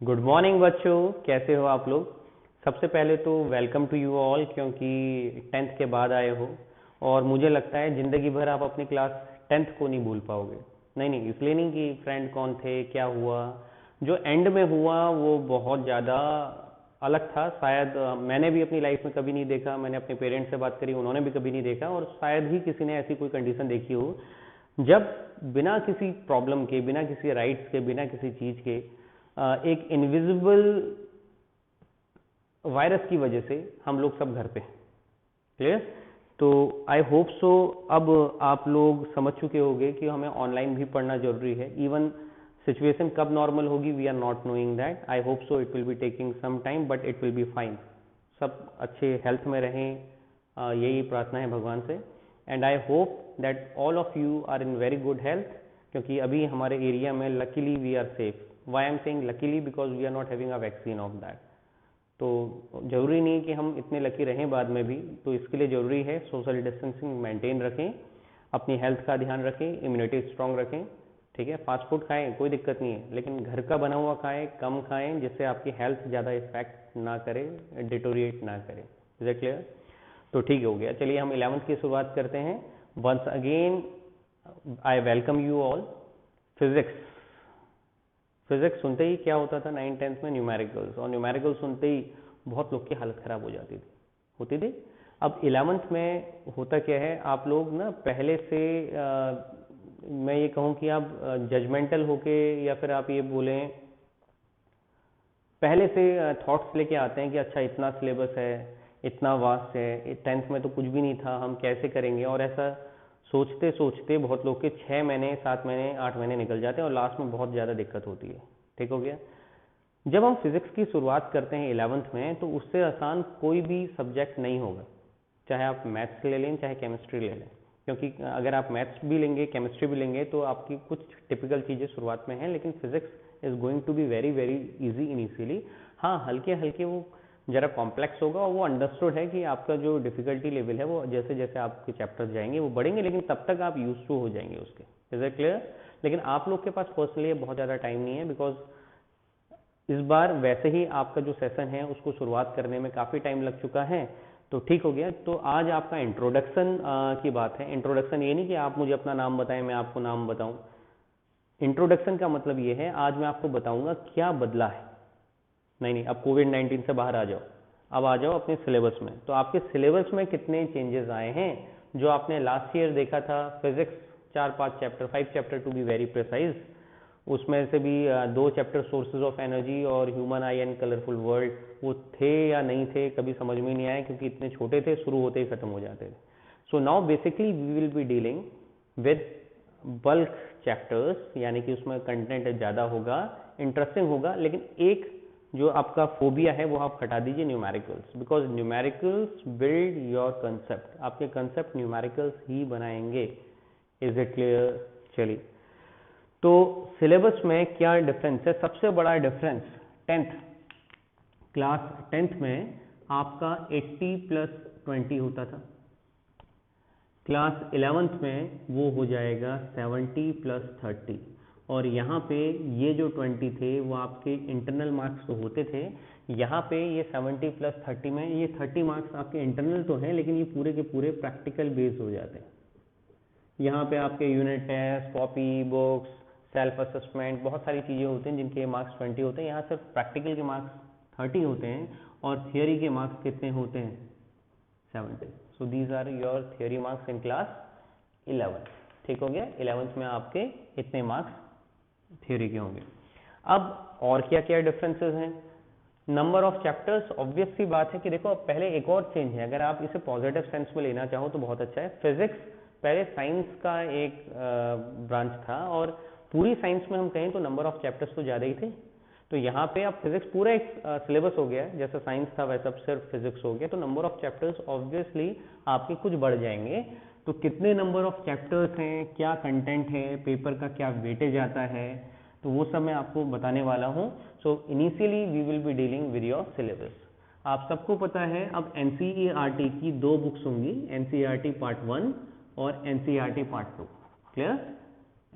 Good morning बच्चों, कैसे हो आप लोग। सबसे पहले तो वेलकम टू यू ऑल, क्योंकि 10th के बाद आए हो और मुझे लगता है ज़िंदगी भर आप अपनी क्लास 10th को नहीं भूल पाओगे। नहीं, इसलिए नहीं कि फ्रेंड कौन थे, क्या हुआ। जो एंड में हुआ वो बहुत ज़्यादा अलग था। शायद मैंने भी अपनी लाइफ में कभी नहीं देखा। मैंने अपने पेरेंट्स से बात करी, उन्होंने भी कभी नहीं देखा, और शायद ही किसी ने ऐसी कोई कंडीशन देखी हो जब बिना किसी प्रॉब्लम के, बिना किसी राइट्स के, बिना किसी चीज़ के एक इनविजिबल वायरस की वजह से हम लोग सब घर पे। क्लियर। तो आई होप सो अब आप लोग समझ चुके होंगे कि हमें ऑनलाइन भी पढ़ना जरूरी है। इवन सिचुएशन कब नॉर्मल होगी we are not knowing that. I hope so it will be taking some time but it will be fine. सब अच्छे हेल्थ में रहें, यही प्रार्थना है भगवान से। And I hope that all of you are in very good health, क्योंकि अभी हमारे एरिया में luckily we are safe. Why I am saying luckily because we are not having a vaccine of that. तो ज़रूरी नहीं कि हम इतने लकी रहें बाद में भी, तो इसके लिए ज़रूरी है सोशल डिस्टेंसिंग मेंटेन रखें, अपनी हेल्थ का ध्यान रखें, इम्यूनिटी स्ट्रांग रखें। ठीक है, फास्ट फूड खाएं, कोई दिक्कत नहीं है, लेकिन घर का बना हुआ खाएं, कम खाएं, जिससे आपकी हेल्थ ज़्यादा इफेक्ट ना करे, डिटोरिएट ना करे। Is it clear? तो ठीक हो गया। चलिए हम 11th की शुरुआत करते हैं। Once again I welcome you all. Physics सुनते ही क्या होता था 9th-10th में? न्यूमेरिकल्स। और न्यूमेरिकल्स सुनते ही बहुत लोग की हालत ख़राब हो जाती थी। अब 11th में होता क्या है, आप लोग ना पहले से मैं ये कहूँ कि आप जजमेंटल होके, या फिर आप ये बोलें पहले से थॉट्स लेके आते हैं कि अच्छा इतना सिलेबस है, इतना वास्ट है, 10th में तो कुछ भी नहीं था, हम कैसे करेंगे। और ऐसा सोचते सोचते बहुत लोग के 6 महीने, 7 महीने, 8 महीने निकल जाते हैं और लास्ट में बहुत ज़्यादा दिक्कत होती है। ठीक हो गया। जब हम फिजिक्स की शुरुआत करते हैं 11th में, तो उससे आसान कोई भी सब्जेक्ट नहीं होगा, चाहे आप मैथ्स ले लें, चाहे केमिस्ट्री ले लें। क्योंकि अगर आप मैथ्स भी लेंगे, केमिस्ट्री भी लेंगे, तो आपकी कुछ टिपिकल चीज़ें शुरुआत में हैं, लेकिन physics is going to be very very easy initially. हाँ, हल्के हल्के वो जरा कॉम्प्लेक्स होगा, और वो अंडरस्टूड है कि आपका जो डिफिकल्टी लेवल है वो जैसे जैसे आपके चैप्टर्स जाएंगे वो बढ़ेंगे, लेकिन तब तक आप यूज टू हो जाएंगे उसके। Is it clear? लेकिन आप लोग के पास पर्सनली बहुत ज़्यादा टाइम नहीं है, बिकॉज इस बार वैसे ही आपका जो सेशन है उसको शुरुआत करने में काफ़ी टाइम लग चुका है। तो ठीक हो गया। तो आज आपका इंट्रोडक्शन की बात है। इंट्रोडक्शन ये नहीं कि आप मुझे अपना नाम बताएं, मैं आपको नाम बताऊं। इंट्रोडक्शन का मतलब ये है, आज मैं आपको बताऊंगा क्या बदला है। नहीं, अब कोविड-19 से बाहर आ जाओ, अब आ जाओ अपने सिलेबस में। तो आपके सिलेबस में कितने चेंजेस आए हैं। जो आपने लास्ट ईयर देखा था physics 4-5 chapter, 5 chapter two be very precise, उसमें से भी 2 चैप्टर सोर्सेज ऑफ एनर्जी और human I and colourful world, वो थे या नहीं थे कभी समझ में नहीं आया, क्योंकि इतने छोटे थे, शुरू होते ही खत्म हो जाते थे। So now basically we will be dealing with bulk chapters, यानी कि उसमें कंटेंट ज़्यादा होगा, इंटरेस्टिंग होगा। लेकिन एक जो आपका फोबिया है वो आप हटा दीजिए, numericals, because numericals build your concept. आपके कंसेप्ट न्यूमेरिकल्स ही बनाएंगे। Is it clear? चलिए, तो सिलेबस में क्या डिफरेंस है? सबसे बड़ा डिफरेंस 10th क्लास 10th में आपका 80+20 होता था। क्लास 11th में वो हो जाएगा 70+30। और यहाँ पे ये जो 20 थे वो आपके इंटरनल मार्क्स तो होते थे। यहाँ पे ये 70+30 में ये 30 मार्क्स आपके इंटरनल तो हैं, लेकिन ये पूरे के पूरे प्रैक्टिकल बेस्ड हो जाते हैं। यहाँ पे आपके unit test, copy, books, self assessment, बहुत सारी चीज़ें होती हैं जिनके मार्क्स 20 होते हैं। यहाँ सिर्फ प्रैक्टिकल के मार्क्स 30 होते हैं, और थियोरी के मार्क्स कितने होते हैं? 70। So these are your theory marks in class 11। ठीक हो गया। 11th में आपके इतने मार्क्स थियोरी के होंगे। अब और क्या क्या डिफरेंसेस हैं? नंबर ऑफ चैप्टर्स, ऑब्वियस सी बात है कि देखो, पहले एक और चेंज है, अगर आप इसे पॉजिटिव सेंस में लेना चाहो तो बहुत अच्छा है। फिजिक्स पहले साइंस का एक ब्रांच था, और पूरी साइंस में हम कहें तो नंबर ऑफ चैप्टर्स तो ज़्यादा ही थे। तो यहाँ पे अब फिजिक्स पूरा एक सिलेबस हो गया, जैसा साइंस था वैसा सिर्फ फिजिक्स हो गया। तो नंबर ऑफ चैप्टर्स ऑब्वियसली आपके कुछ बढ़ जाएंगे। तो कितने नंबर ऑफ चैप्टर्स हैं, क्या कंटेंट है, पेपर का क्या वेटेज आता है, तो वो सब मैं आपको बताने वाला हूँ। So initially we will be dealing with your syllabus. आप सबको पता है अब एनसीईआरटी की 2 बुक्स होंगी, एनसीईआरटी पार्ट 1 और NCERT part 2। Clear?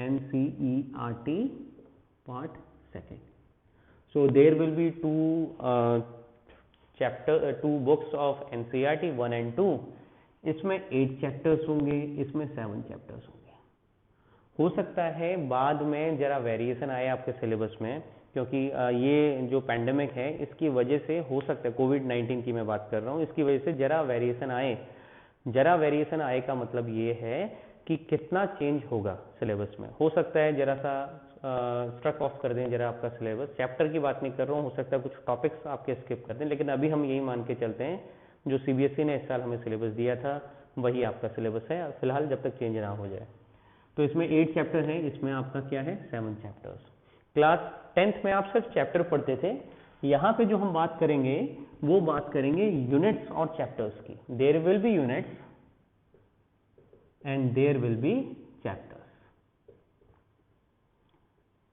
NCERT part 2। So there will be two books of NCERT 1 and 2. इसमें 8 चैप्टर्स होंगे, इसमें 7 चैप्टर्स होंगे। हो सकता है बाद में जरा वेरिएशन आए आपके सिलेबस में, क्योंकि ये जो पैंडेमिक है इसकी वजह से हो सकता है, कोविड-19 की मैं बात कर रहा हूँ, इसकी वजह से जरा वेरिएशन आए। जरा वेरिएशन आए का मतलब ये है कि कितना चेंज होगा सिलेबस में। हो सकता है जरा सा स्ट्रक ऑफ कर दें जरा आपका सिलेबस, चैप्टर की बात नहीं कर रहा हूँ, हो सकता है कुछ टॉपिक्स आपके स्किप कर दें, लेकिन अभी हम यही मान के चलते हैं जो CBSE ने इस साल हमें सिलेबस दिया था वही आपका सिलेबस है फिलहाल, जब तक चेंज ना हो जाए। तो इसमें 8 चैप्टर हैं, इसमें आपका क्या है 7 चैप्टर्स। क्लास 10th में आप सिर्फ चैप्टर पढ़ते थे, यहाँ पे जो हम बात करेंगे वो बात करेंगे यूनिट्स और चैप्टर्स की। There will be units and there will be chapters.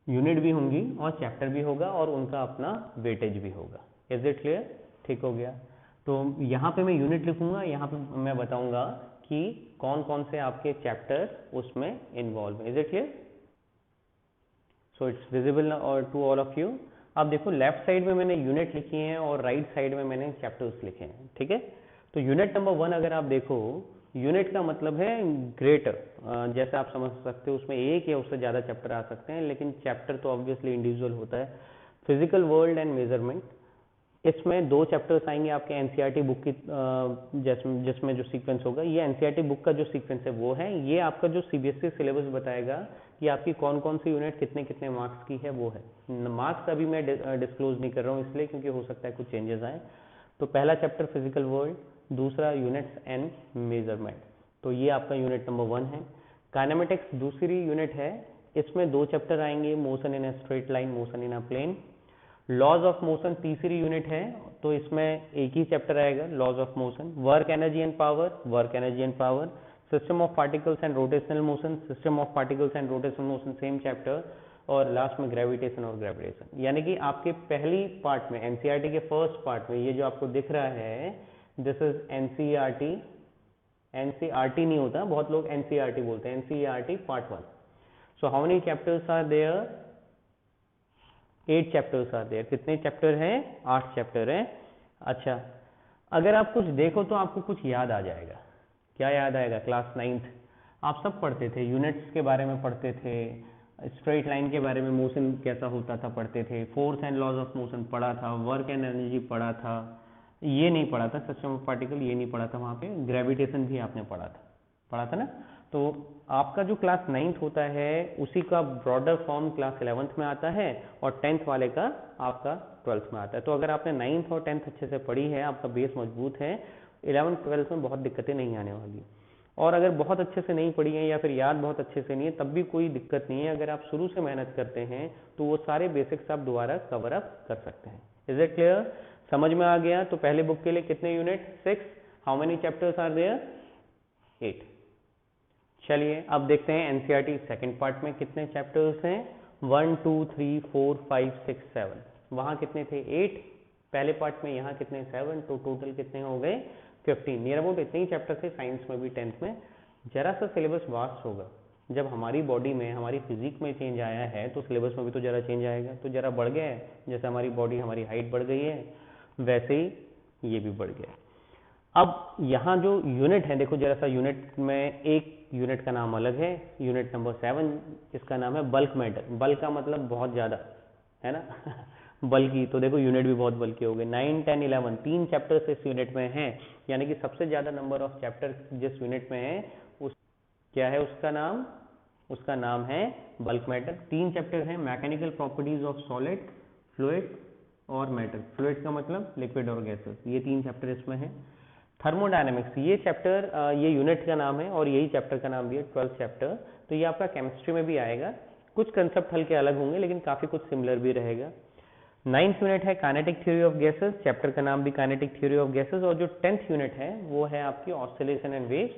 Unit भी होंगी और चैप्टर भी होगा और उनका अपना वेटेज भी होगा। Is it clear? ठीक हो गया। तो यहाँ पे मैं यूनिट लिखूंगा, यहाँ पे मैं बताऊंगा कि कौन कौन से आपके चैप्टर उसमें इन्वॉल्व है। Is it clear? So it's visible और टू ऑल ऑफ यू। अब देखो लेफ्ट साइड में मैंने यूनिट लिखी है और राइट साइड में मैंने चैप्टर्स लिखे हैं, ठीक है। तो यूनिट नंबर 1 अगर आप देखो, यूनिट का मतलब है ग्रेटर, जैसे आप समझ सकते हो उसमें एक या उससे ज़्यादा चैप्टर आ सकते हैं, लेकिन चैप्टर तो ऑब्वियसली इंडिविजुअल होता है। फिजिकल वर्ल्ड एंड मेजरमेंट, इसमें 2 चैप्टर्स आएंगे आपके एनसीईआरटी बुक की, जिसमें जो सीक्वेंस होगा, ये एनसीईआरटी बुक का जो सीक्वेंस है वो है। ये आपका जो सीबीएसई सिलेबस बताएगा कि आपकी कौन कौन सी यूनिट कितने कितने मार्क्स की है वो है। मार्क्स अभी मैं डिस्क्लोज नहीं कर रहा हूँ इसलिए क्योंकि हो सकता है कुछ चेंजेस आए। तो पहला चैप्टर फिजिकल वर्ल्ड, दूसरा यूनिट्स एंड मेजरमेंट, तो ये आपका यूनिट नंबर 1 है। काइनेमेटिक्स दूसरी यूनिट है, इसमें 2 चैप्टर आएंगे, motion in a straight line, motion in a plane. Laws of motion तीसरी यूनिट है, तो इसमें एक ही चैप्टर आएगा, laws of motion. Work energy and power, work energy and power. System of particles and rotational motion, system of particles and rotational motion, same chapter. और last में gravitation और ग्रेविटेशन। यानी कि आपके पहली पार्ट में, एनसीईआरटी के फर्स्ट पार्ट में, ये जो आपको दिख रहा है दिस इज एनसीईआरटी। एनसीईआरटी नहीं होता, बहुत लोग एनसीईआरटी बोलते हैं, NCERT part 1। So how many chapters are there? 8 chapters are there. कितने चैप्टर हैं? 8 चैप्टर हैं। अच्छा, अगर आप कुछ देखो तो आपको कुछ याद आ जाएगा। क्या याद आएगा? क्लास 9th आप सब पढ़ते थे, यूनिट्स के बारे में पढ़ते थे, स्ट्रेट लाइन के बारे में, मोशन कैसा होता था पढ़ते थे, force and laws of motion पढ़ा था, वर्क एंड एनर्जी पढ़ा था, ये नहीं पढ़ा था, सिस्टम ऑफ पार्टिकल ये नहीं पढ़ा था, वहाँ पे ग्रेविटेशन भी आपने पढ़ा था ना। तो आपका जो क्लास 9th होता है उसी का ब्रॉडर फॉर्म क्लास 11th में आता है और 10th वाले का आपका 12th में आता है। तो अगर आपने 9th और 10th अच्छे से पढ़ी है, आपका बेस मजबूत है, 11th 12th में बहुत दिक्कतें नहीं आने वाली। और अगर बहुत अच्छे से नहीं पढ़ी है या फिर याद बहुत अच्छे से नहीं है, तब भी कोई दिक्कत नहीं है। अगर आप शुरू से मेहनत करते हैं तो वो सारे बेसिक्स आप दोबारा कवर अप कर सकते हैं। Is it clear? समझ में आ गया? तो पहले बुक के लिए कितने unit? 6। How many chapters are there? 8। चलिए अब देखते हैं एनसीईआरटी सेकंड पार्ट में कितने चैप्टर्स हैं। 1 2 3 4 5 6 7। वहाँ कितने थे? 8 पहले पार्ट में, यहाँ कितने? 7। तो टोटल कितने हो गए? 15। नियर अबाउट इतने ही चैप्टर थे साइंस में भी 10th में। जरा सा सिलेबस वास्ट होगा। जब हमारी बॉडी में, हमारी फिजिक में चेंज आया है तो सिलेबस में भी तो जरा चेंज आएगा, तो जरा बढ़ गया है। जैसे हमारी बॉडी, हमारी हाइट बढ़ गई है, वैसे ही ये भी बढ़ गया है। अब यहाँ जो यूनिट है, देखो जरा सा यूनिट में, एक यूनिट का नाम अलग है, यूनिट नंबर 7, इसका नाम है बल्क मैटर। बल्क का मतलब बहुत ज़्यादा, है ना बल्कि, तो देखो यूनिट भी बहुत बल्कि हो गए। 9 10 11 3 चैप्टर्स इस यूनिट में हैं, यानी कि सबसे ज़्यादा नंबर ऑफ चैप्टर जिस यूनिट में है उस क्या है उसका नाम? उसका नाम है बल्क मैटर। 3 चैप्टर हैं, mechanical properties of solid, fluid और मैटर। फ्लूइड का मतलब लिक्विड और गैसेस, ये 3 चैप्टर इसमें हैं। थर्मोडायनेमिक्स, ये चैप्टर, ये यूनिट का नाम है और यही चैप्टर का नाम भी है, 12th चैप्टर। तो ये आपका केमिस्ट्री में भी आएगा। कुछ कंसेप्ट हल्के अलग होंगे लेकिन काफ़ी कुछ सिमिलर भी रहेगा। 9th यूनिट है kinetic theory of gases, chapter का नाम भी काइनेटिक थ्योरी ऑफ गैसेस। और जो 10th यूनिट है वो है आपकी ऑसिलेशन एंड वेव्स।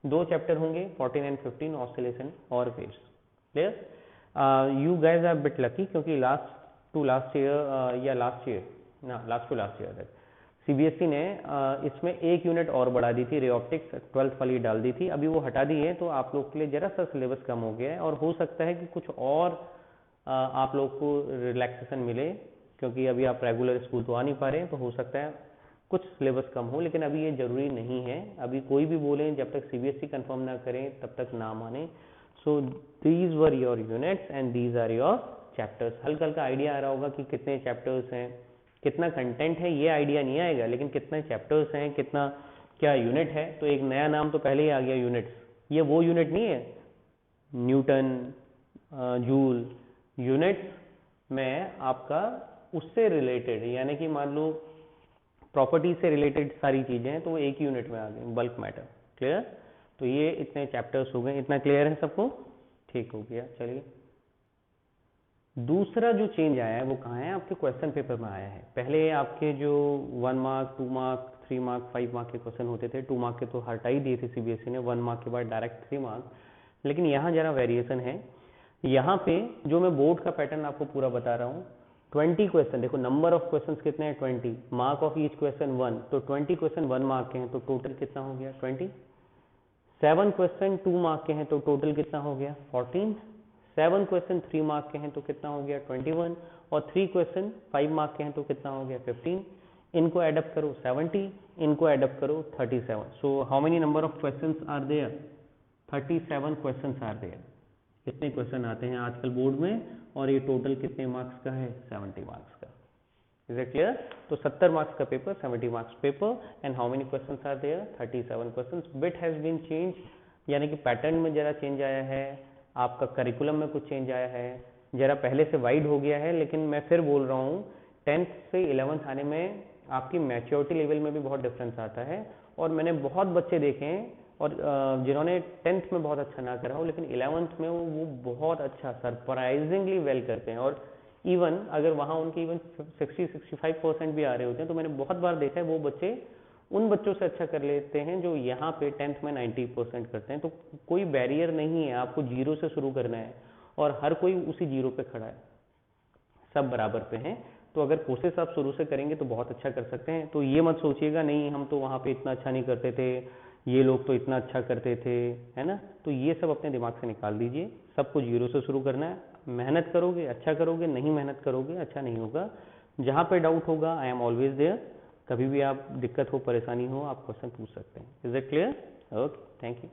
2 चैप्टर होंगे, 14 एंड 15, ऑसिलेशन और waves. Clear? You guys are bit lucky क्योंकि लास्ट टू लास्ट ईयर तक सीबीएसई ने इसमें एक यूनिट और बढ़ा दी थी, रे ऑप्टिक्स 12th वाली डाल दी थी। अभी वो हटा दी है, तो आप लोग के लिए जरा सा सिलेबस कम हो गया है और हो सकता है कि कुछ और आप लोग को रिलैक्सेशन मिले क्योंकि अभी आप रेगुलर स्कूल तो आ नहीं पा रहे हैं, तो हो सकता है कुछ सिलेबस कम हो, लेकिन अभी ये जरूरी नहीं है। अभी कोई भी बोले जब तक सीबीएसई कंफर्म ना करें तब तक ना माने। So these were your units and these are your chapters. हल्का हल्का आइडिया आ रहा होगा कि कितने चैप्टर्स हैं, कितना कंटेंट है, ये आइडिया नहीं आएगा, लेकिन कितने चैप्टर्स हैं, कितना क्या यूनिट है। तो एक नया नाम तो पहले ही आ गया, यूनिट्स। ये वो यूनिट नहीं है न्यूटन, जूल। यूनिट्स में आपका उससे रिलेटेड, यानी कि मान लो प्रॉपर्टी से रिलेटेड सारी चीजें हैं, तो वो एक यूनिट में आ गई, बल्क मैटर। क्लियर? तो ये इतने चैप्टर्स हो गए। इतना क्लियर है सबको? ठीक हो गया। चलिए, दूसरा जो चेंज आया है वो कहाँ है? आपके क्वेश्चन पेपर में आया है। पहले आपके जो 1 मार्क, 2 मार्क, 3 मार्क, 5 मार्क के क्वेश्चन होते थे, 2 मार्क के तो हटा ही दिए थे सीबीएसई ने, 1 मार्क के बाद डायरेक्ट 3 मार्क। लेकिन यहाँ जरा वेरिएशन है। यहाँ पे जो मैं बोर्ड का पैटर्न आपको पूरा बता रहा हूँ, 20 क्वेश्चन, देखो नंबर ऑफ क्वेश्चन कितने हैं? 20। मार्क ऑफ ईच क्वेश्चन 1, तो 20 क्वेश्चन 1 मार्क के हैं, तो टोटल कितना हो गया? 20। 7 क्वेश्चन 2 मार्क के हैं, तो टोटल कितना हो गया? 14। 7 क्वेश्चन 3 मार्क के हैं, तो कितना हो गया? 21। और 3 क्वेश्चन 5 मार्क के हैं, तो कितना हो गया? 15। इनको एडअप करो 70, इनको एडअप करो 37। So how many number of questions are there? 37 questions are there. कितने क्वेश्चन आते हैं आजकल बोर्ड में, और ये टोटल कितने मार्क्स का है? 70 मार्क्स का। Is it clear? तो 70 मार्क्स का paper, 70 marks paper, and how many questions are there? 37 questions. Bit has been change, यानी कि पैटर्न में जरा चेंज आया है, आपका करिकुलम में कुछ चेंज आया है, जरा पहले से वाइड हो गया है। लेकिन मैं फिर बोल रहा हूँ, 10th से 11th आने में आपकी मैच्योरिटी लेवल में भी बहुत डिफरेंस आता है। और मैंने बहुत बच्चे देखे हैं और जिन्होंने 10th में बहुत अच्छा ना करा हो, लेकिन 11th में वो बहुत अच्छा, सरप्राइजिंगली वेल करते हैं। और इवन अगर वहाँ उनके इवन 60-65% भी आ रहे होते हैं, तो मैंने बहुत बार देखा है वो बच्चे उन बच्चों से अच्छा कर लेते हैं जो यहाँ पे 10th में 90% करते हैं। तो कोई बैरियर नहीं है, आपको जीरो से शुरू करना है और हर कोई उसी जीरो पे खड़ा है, सब बराबर पे हैं। तो अगर कोशिश आप शुरू से करेंगे तो बहुत अच्छा कर सकते हैं। तो ये मत सोचिएगा नहीं हम तो वहाँ पे इतना अच्छा नहीं करते थे, ये लोग तो इतना अच्छा करते थे, है ना। तो ये सब अपने दिमाग से निकाल दीजिए। सबको जीरो से शुरू करना है, मेहनत करोगे अच्छा करोगे, नहीं मेहनत करोगे अच्छा नहीं होगा। जहाँ पे डाउट होगा आई एम ऑलवेज देयर। कभी भी आप दिक्कत हो, परेशानी हो, आप क्वेश्चन पूछ सकते हैं। Is it clear? Okay, thank you.